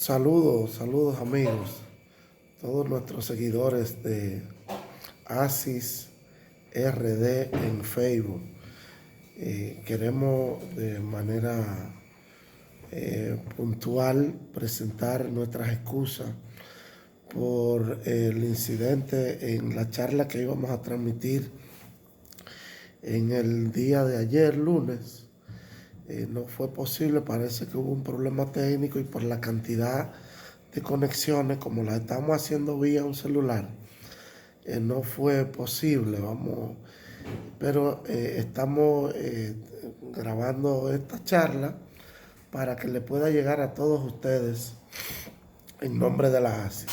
Saludos amigos, todos nuestros seguidores de ASIS RD en Facebook. Queremos de manera puntual presentar nuestras excusas por el incidente en la charla que íbamos a transmitir en el día de ayer, lunes. No fue posible, parece que hubo un problema técnico y por la cantidad de conexiones, como las estamos haciendo vía un celular, no fue posible, pero estamos grabando esta charla para que le pueda llegar a todos ustedes en nombre de la ASI.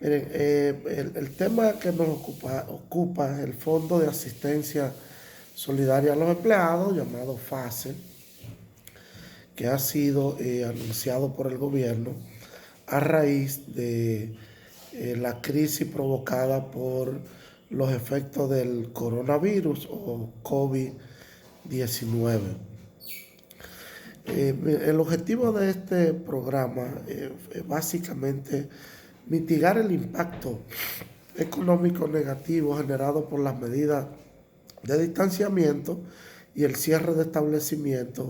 Miren, el tema que nos ocupa es el Fondo de Asistencia Solidaria a los Empleados, llamado FASE, que ha sido anunciado por el gobierno a raíz de la crisis provocada por los efectos del coronavirus o COVID-19. El objetivo de este programa es básicamente mitigar el impacto económico negativo generado por las medidas de distanciamiento y el cierre de establecimientos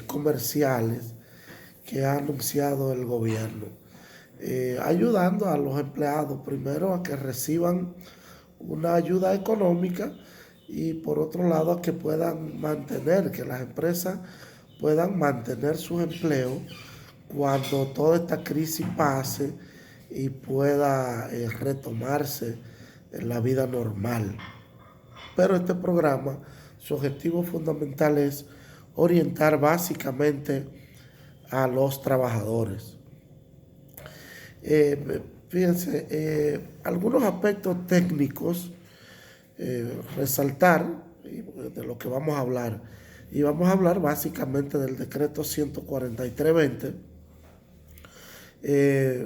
comerciales que ha anunciado el gobierno, ayudando a los empleados primero a que reciban una ayuda económica y por otro lado a que puedan mantener, que las empresas puedan mantener sus empleos cuando toda esta crisis pase y pueda retomarse en la vida normal. Pero este programa, su objetivo fundamental es orientar básicamente a los trabajadores. Fíjense, algunos aspectos técnicos resaltar de lo que vamos a hablar. Y vamos a hablar básicamente del decreto 143-20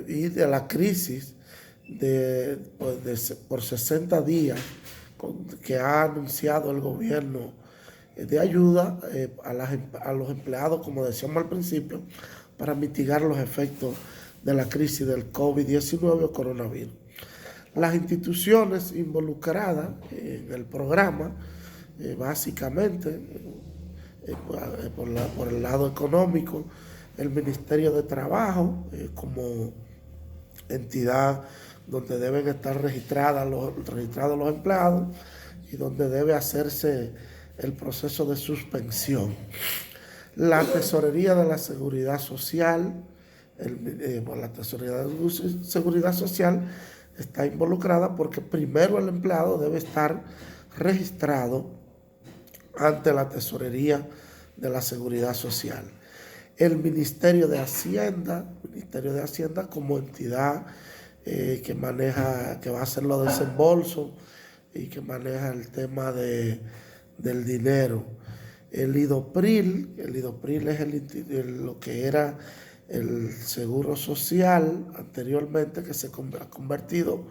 y de la crisis por 60 días que ha anunciado el gobierno de ayuda a los empleados, como decíamos al principio, para mitigar los efectos de la crisis del COVID-19 o coronavirus. Las instituciones involucradas en el programa, básicamente, por el lado económico, el Ministerio de Trabajo, como entidad donde deben estar registrados los empleados y donde debe hacerse el proceso de suspensión. La Tesorería de la Seguridad Social, la Tesorería de Seguridad Social está involucrada porque primero el empleado debe estar registrado ante la Tesorería de la Seguridad Social. El Ministerio de Hacienda como entidad que va a hacer los desembolsos y que maneja el tema del dinero. El IDOPRIL es lo que era el Seguro Social anteriormente, que se ha convertido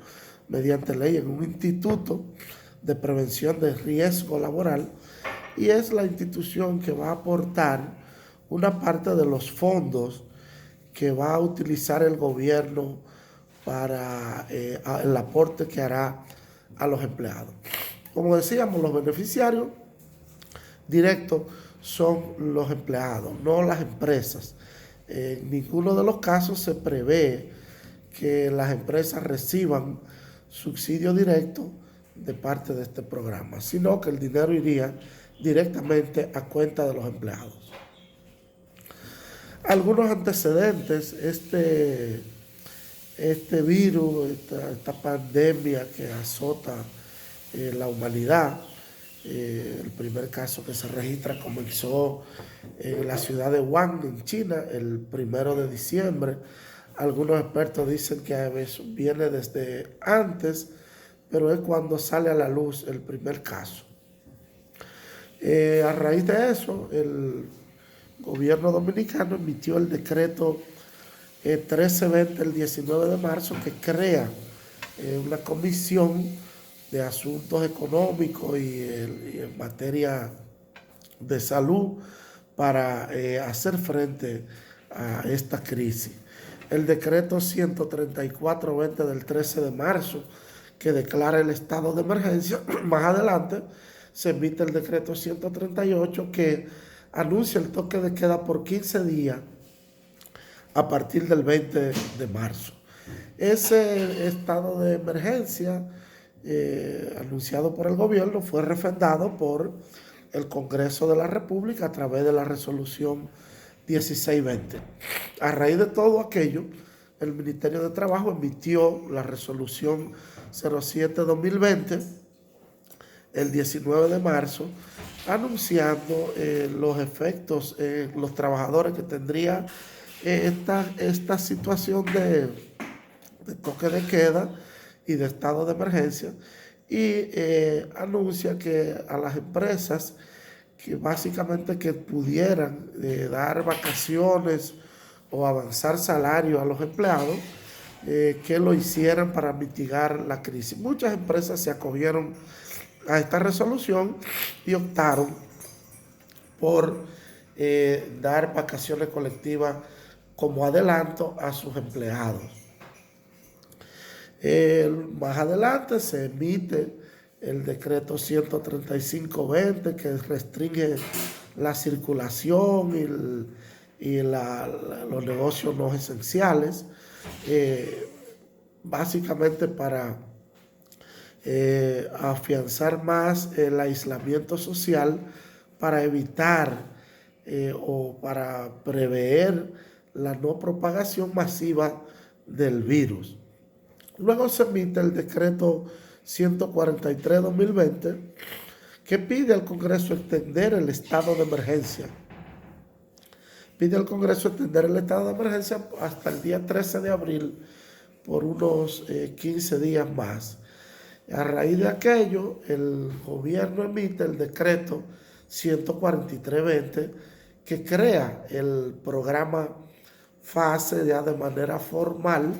mediante ley en un instituto de prevención de riesgo laboral, y es la institución que va a aportar una parte de los fondos que va a utilizar el gobierno para el aporte que hará a los empleados. Como decíamos, los beneficiarios directos son los empleados, no las empresas. En ninguno de los casos se prevé que las empresas reciban subsidio directo de parte de este programa, sino que el dinero iría directamente a cuenta de los empleados. Algunos antecedentes: este virus, esta pandemia que azota la humanidad, el primer caso que se registra comenzó en la ciudad de Wuhan, en China, el 1 de diciembre. Algunos expertos dicen que a veces viene desde antes, pero es cuando sale a la luz el primer caso. A raíz de eso, el gobierno dominicano emitió el decreto 1320 el 19 de marzo, que crea una comisión de asuntos económicos y en materia de salud para hacer frente a esta crisis. El decreto 134-20 del 13 de marzo, que declara el estado de emergencia. Más adelante se emite el decreto 138, que anuncia el toque de queda por 15 días a partir del 20 de marzo. Ese estado de emergencia anunciado por el gobierno fue refrendado por el Congreso de la República a través de la resolución 1620. A raíz de todo aquello, el Ministerio de Trabajo emitió la resolución 07-2020 el 19 de marzo, anunciando los efectos, los trabajadores que tendría esta situación de toque de queda y de estado de emergencia, y anuncia que a las empresas que básicamente que pudieran dar vacaciones o avanzar salario a los empleados, que lo hicieran para mitigar la crisis. Muchas empresas se acogieron a esta resolución y optaron por dar vacaciones colectivas como adelanto a sus empleados. Más adelante se emite el decreto 135-20, que restringe la circulación y los negocios no esenciales, básicamente para afianzar más el aislamiento social, para evitar o para prever la no propagación masiva del virus. Luego se emite el decreto 143-2020, que pide al Congreso extender el estado de emergencia. Pide al Congreso extender el estado de emergencia hasta el día 13 de abril por unos 15 días más. A raíz de aquello, el gobierno emite el decreto 143-20, que crea el programa FASE ya de manera formal.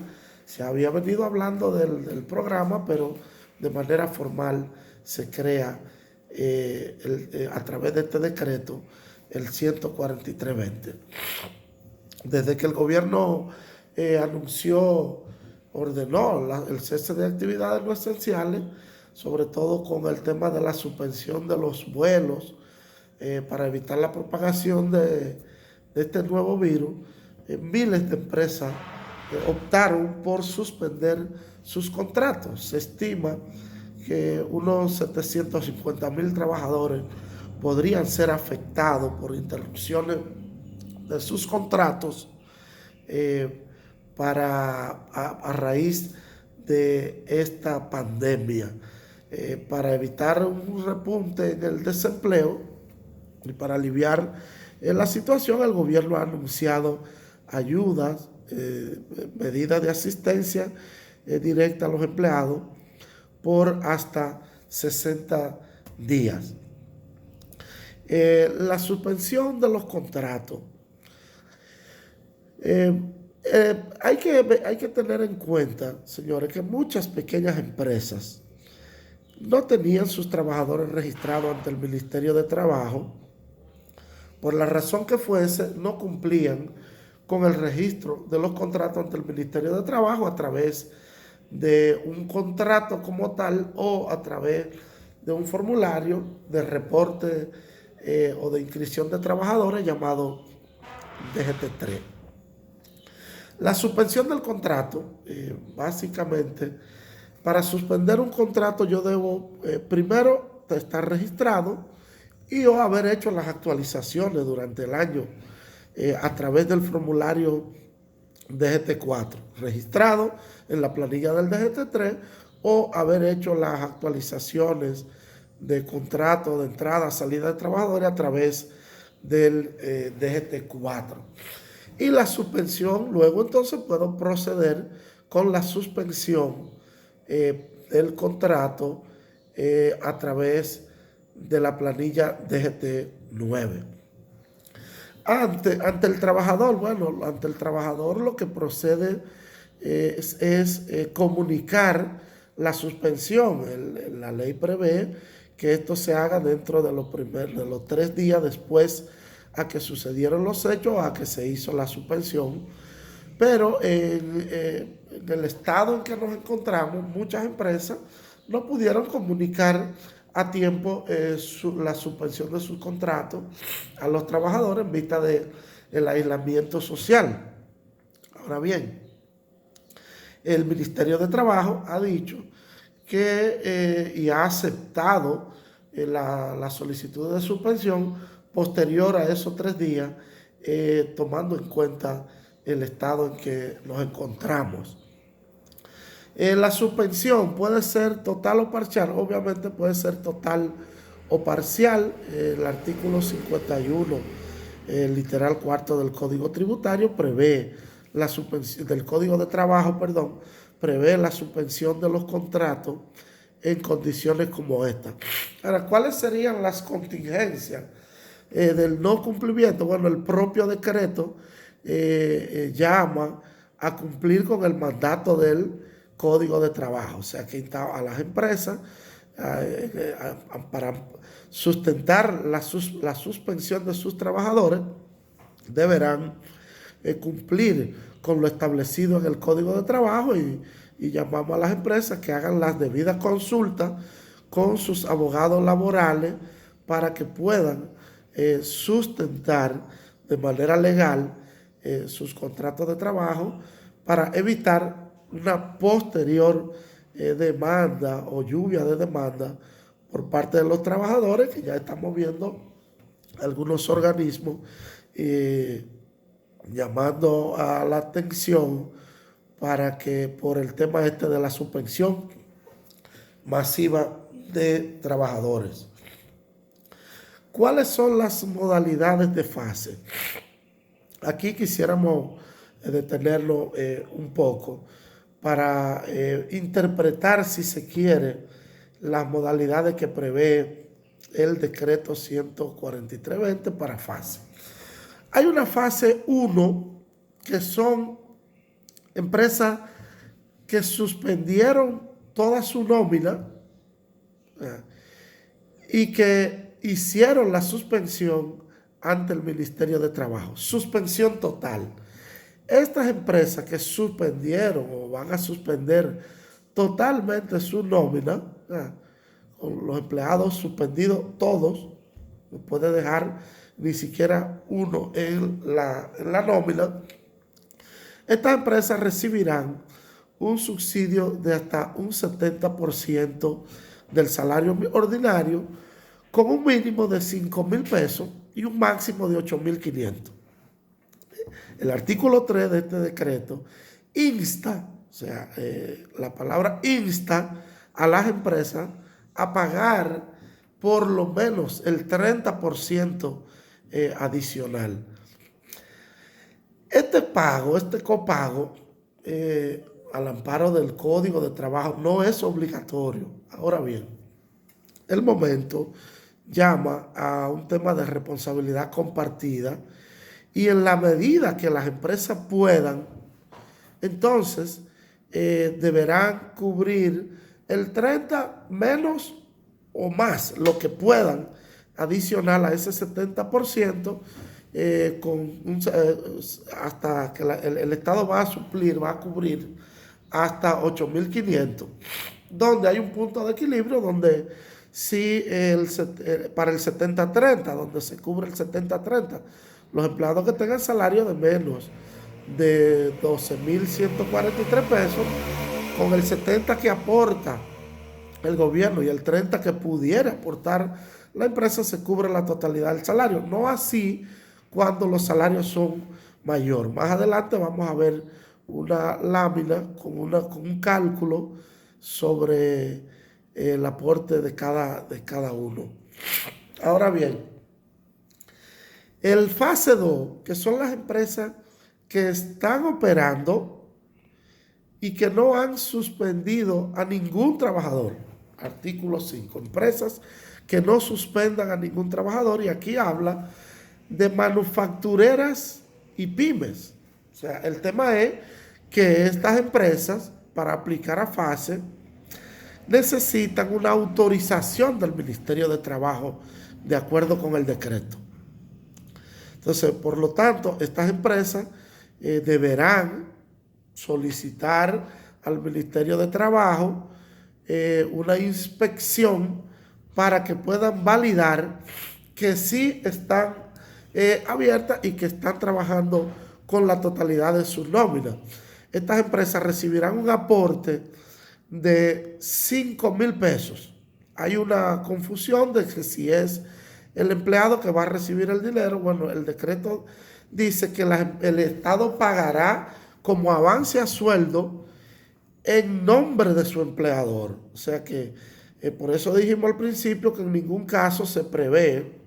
Se había venido hablando del programa, pero de manera formal se crea a través de este decreto el 143-20. Desde que el gobierno ordenó el cese de actividades no esenciales, sobre todo con el tema de la suspensión de los vuelos para evitar la propagación de este nuevo virus, miles de empresas optaron por suspender sus contratos. Se estima que unos 750,000 trabajadores podrían ser afectados por interrupciones de sus contratos a raíz de esta pandemia. Para evitar un repunte en el desempleo y para aliviar la situación, el gobierno ha anunciado ayudas, medidas de asistencia directa a los empleados por hasta 60 días. La suspensión de los contratos. Hay que tener en cuenta, señores, que muchas pequeñas empresas no tenían sus trabajadores registrados ante el Ministerio de Trabajo. Por la razón que fuese, no cumplían con el registro de los contratos ante el Ministerio de Trabajo a través de un contrato como tal o a través de un formulario de reporte o de inscripción de trabajadores llamado DGT3. La suspensión del contrato, básicamente, para suspender un contrato yo debo primero estar registrado y o haber hecho las actualizaciones durante el año a través del formulario DGT4, registrado en la planilla del DGT3, o haber hecho las actualizaciones de contrato de entrada, salida de trabajadores a través del DGT4. Y la suspensión, luego entonces puedo proceder con la suspensión del contrato a través de la planilla DGT9. Ante el trabajador, ante el trabajador lo que procede es comunicar la suspensión. La ley prevé que esto se haga dentro de los 3 días después a que sucedieron los hechos, a que se hizo la suspensión. Pero en el estado en que nos encontramos, muchas empresas no pudieron comunicar a tiempo la suspensión de sus contratos a los trabajadores en vista del aislamiento social. Ahora bien, el Ministerio de Trabajo ha dicho que y ha aceptado la solicitud de suspensión posterior a esos 3 días, tomando en cuenta el estado en que nos encontramos. La suspensión puede ser total o parcial, obviamente puede ser total o parcial. El artículo 51, literal cuarto del Código Tributario, prevé la suspensión del Código de Trabajo, perdón, prevé la suspensión de los contratos en condiciones como esta. Ahora, ¿cuáles serían las contingencias del no cumplimiento? Bueno, el propio decreto llama a cumplir con el mandato del Código de Trabajo, o sea, que insta a las empresas para sustentar la suspensión de sus trabajadores, deberán cumplir con lo establecido en el Código de Trabajo y llamamos a las empresas que hagan las debidas consultas con sus abogados laborales para que puedan sustentar de manera legal sus contratos de trabajo para evitar una posterior demanda o lluvia de demanda por parte de los trabajadores, que ya estamos viendo algunos organismos llamando a la atención para que por el tema este de la suspensión masiva de trabajadores. ¿Cuáles son las modalidades de fase? Aquí quisiéramos detenerlo un poco para interpretar, si se quiere, las modalidades que prevé el decreto 14320 para fase. Hay una fase 1 que son empresas que suspendieron toda su nómina y que hicieron la suspensión ante el Ministerio de Trabajo. Suspensión total. Estas empresas que suspendieron o van a suspender totalmente su nómina, con los empleados suspendidos todos, no puede dejar ni siquiera uno en la nómina, estas empresas recibirán un subsidio de hasta un 70% del salario ordinario, con un mínimo de 5,000 pesos y un máximo de 8,500. El artículo 3 de este decreto insta, o sea, la palabra insta a las empresas a pagar por lo menos el 30% adicional. Este copago, al amparo del Código de Trabajo, no es obligatorio. Ahora bien, el momento llama a un tema de responsabilidad compartida y en la medida que las empresas puedan, entonces deberán cubrir el 30 menos o más, lo que puedan, adicional a ese 70%, hasta que el Estado va a cubrir hasta 8,500, donde hay un punto de equilibrio donde si para el 70-30, donde se cubre el 70-30, los empleados que tengan salario de menos de 12,143 pesos, con el 70 que aporta el gobierno y el 30 que pudiera aportar la empresa, se cubre la totalidad del salario. No así cuando los salarios son mayor. Más adelante vamos a ver una lámina con un cálculo sobre el aporte de cada uno. Ahora bien, el fase 2, que son las empresas que están operando y que no han suspendido a ningún trabajador. Artículo 5, empresas que no suspendan a ningún trabajador, y aquí habla de manufactureras y pymes. O sea, el tema es que estas empresas, para aplicar a fase, necesitan una autorización del Ministerio de Trabajo de acuerdo con el decreto. Entonces, por lo tanto, estas empresas deberán solicitar al Ministerio de Trabajo una inspección para que puedan validar que sí están abiertas y que están trabajando con la totalidad de sus nóminas. Estas empresas recibirán un aporte de 5,000 pesos. Hay una confusión de que si es el empleado que va a recibir el dinero. Bueno, el decreto dice que el Estado pagará como avance a sueldo en nombre de su empleador. O sea que por eso dijimos al principio que en ningún caso se prevé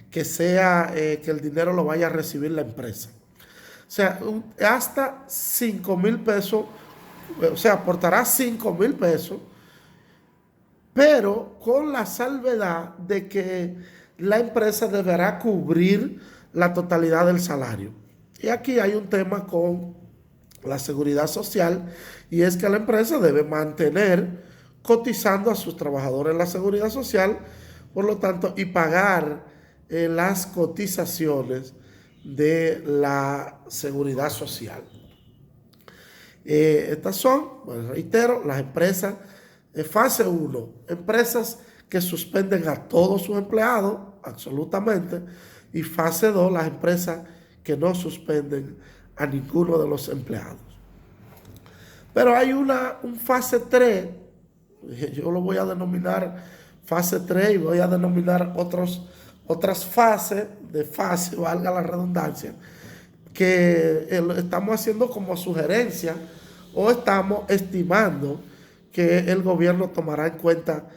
que sea que el dinero lo vaya a recibir la empresa. O sea, hasta 5,000 pesos, o sea, aportará 5,000 pesos, pero con la salvedad de que la empresa deberá cubrir la totalidad del salario. Y aquí hay un tema con la seguridad social, y es que la empresa debe mantener cotizando a sus trabajadores en la seguridad social, por lo tanto, y pagar las cotizaciones de la seguridad social. Estas son, pues reitero, las empresas fase 1, empresas que suspenden a todos sus empleados, absolutamente, y fase 2, las empresas que no suspenden a ninguno de los empleados. Pero hay un fase 3, yo lo voy a denominar fase 3 y voy a denominar otras fases de fase, valga la redundancia, que estamos haciendo como sugerencia o estamos estimando que el gobierno tomará en cuenta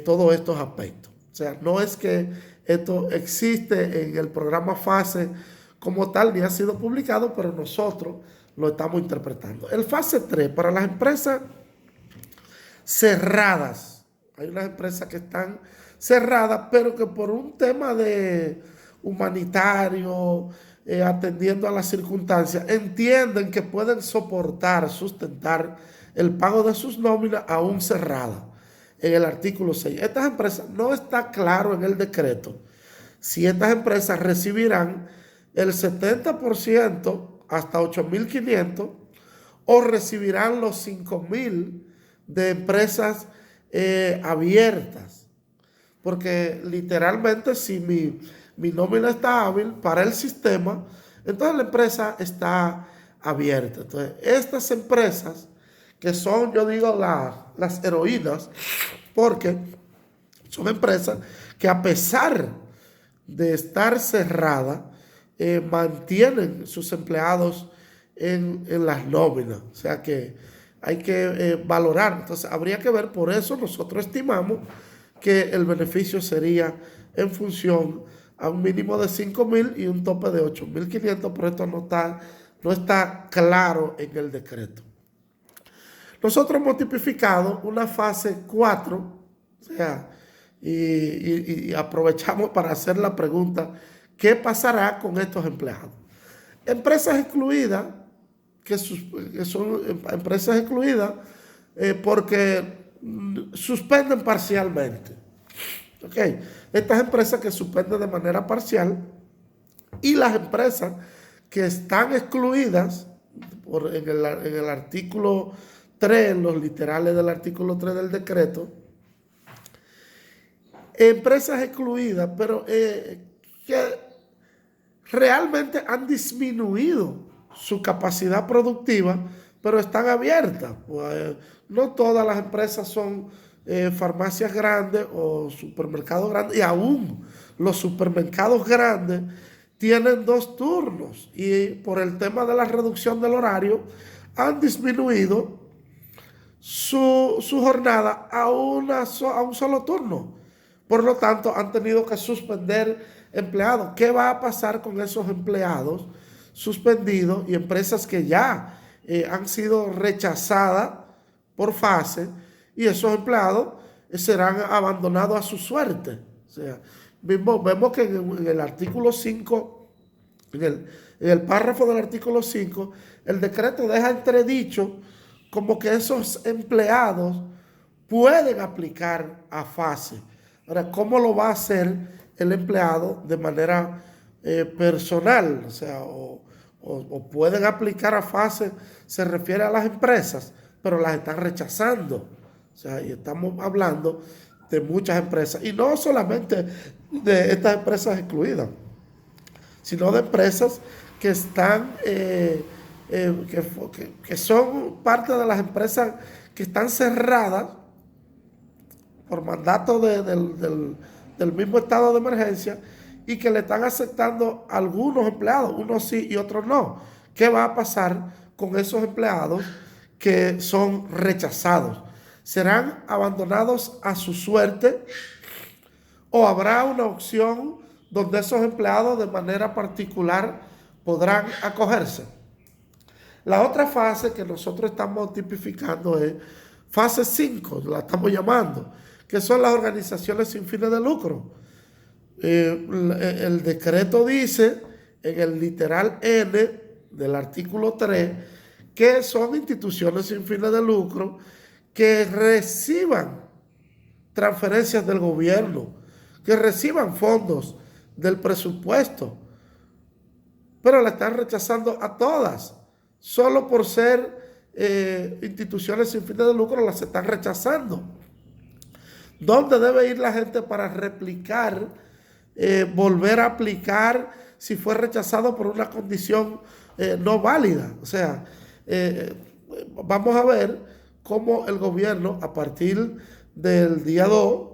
todos estos aspectos. O sea, no es que esto existe en el programa FASE como tal, ni ha sido publicado, pero nosotros lo estamos interpretando. El fase 3, para las empresas cerradas, hay unas empresas que están cerradas, pero que por un tema de humanitario, atendiendo a las circunstancias, entienden que pueden soportar, sustentar el pago de sus nóminas aún cerradas, en el artículo 6. Estas empresas, no está claro en el decreto si estas empresas recibirán el 70% hasta 8,500 o recibirán los 5,000 de empresas abiertas. Porque literalmente si mi nómina está hábil para el sistema, entonces la empresa está abierta. Entonces, estas empresas que son, yo digo, las heroínas, porque son empresas que a pesar de estar cerradas, mantienen sus empleados en las nóminas. O sea que hay que valorar. Entonces, habría que ver, por eso nosotros estimamos que el beneficio sería en función a un mínimo de 5,000 y un tope de 8,500, pero esto no está claro en el decreto. Nosotros hemos tipificado una fase 4, o sea, y aprovechamos para hacer la pregunta, ¿qué pasará con estos empleados? Empresas excluidas, que son empresas excluidas porque suspenden parcialmente. Okay. Estas empresas que suspenden de manera parcial y las empresas que están excluidas en el artículo 3, en los literales del artículo 3 del decreto, empresas excluidas, pero que realmente han disminuido su capacidad productiva, pero están abiertas. Pues, no todas las empresas son farmacias grandes o supermercados grandes, y aún los supermercados grandes tienen 2 turnos y por el tema de la reducción del horario han disminuido su jornada a un solo turno. Por lo tanto, han tenido que suspender empleados. ¿Qué va a pasar con esos empleados suspendidos y empresas que ya han sido rechazadas por fase, y esos empleados serán abandonados a su suerte? O sea, vemos que en el artículo 5, en el párrafo del artículo 5, el decreto deja entredicho como que esos empleados pueden aplicar a fase. Ahora, ¿cómo lo va a hacer el empleado de manera personal, o sea, o pueden aplicar a fase, se refiere a las empresas, pero las están rechazando. O sea, y estamos hablando de muchas empresas, y no solamente de estas empresas excluidas, sino de empresas que están, que son parte de las empresas que están cerradas por mandato del mismo estado de emergencia y que le están aceptando a algunos empleados, unos sí y otros no. ¿Qué va a pasar con esos empleados que son rechazados? ¿Serán abandonados a su suerte o habrá una opción donde esos empleados de manera particular podrán acogerse? La otra fase que nosotros estamos tipificando es fase 5, la estamos llamando, que son las organizaciones sin fines de lucro. El decreto dice en el literal N del artículo 3 que son instituciones sin fines de lucro que reciban transferencias del gobierno, que reciban fondos del presupuesto, pero la están rechazando a todas. Solo por ser instituciones sin fines de lucro las están rechazando. ¿Dónde debe ir la gente para replicar, volver a aplicar si fue rechazado por una condición no válida? O sea, vamos a ver cómo el gobierno a partir del día 2,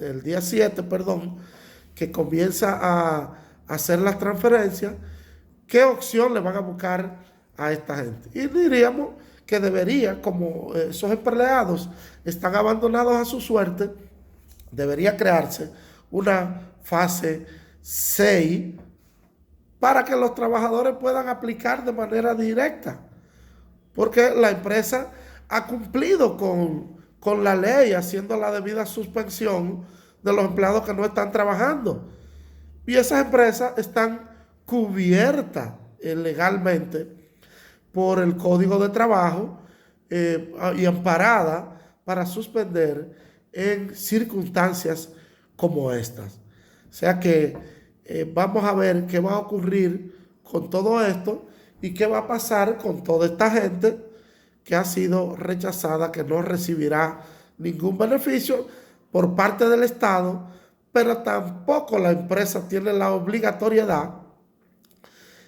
el día 7, perdón, que comienza a hacer las transferencias, ¿qué opción le van a buscar a esta gente? Y diríamos que debería, como esos empleados están abandonados a su suerte, debería crearse una fase 6 para que los trabajadores puedan aplicar de manera directa, porque la empresa ha cumplido con la ley, haciendo la debida suspensión de los empleados que no están trabajando. Y esas empresas están cubiertas legalmente por el Código de Trabajo y amparadas para suspender en circunstancias como estas. O sea que vamos a ver qué va a ocurrir con todo esto y qué va a pasar con toda esta gente que ha sido rechazada, que no recibirá ningún beneficio por parte del Estado, pero tampoco la empresa tiene la obligatoriedad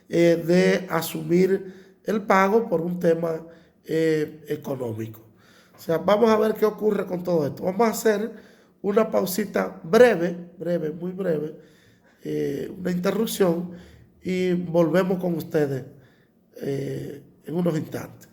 de asumir el pago por un tema económico. O sea, vamos a ver qué ocurre con todo esto. Vamos a hacer una pausita breve, muy breve, una interrupción, y volvemos con ustedes en unos instantes.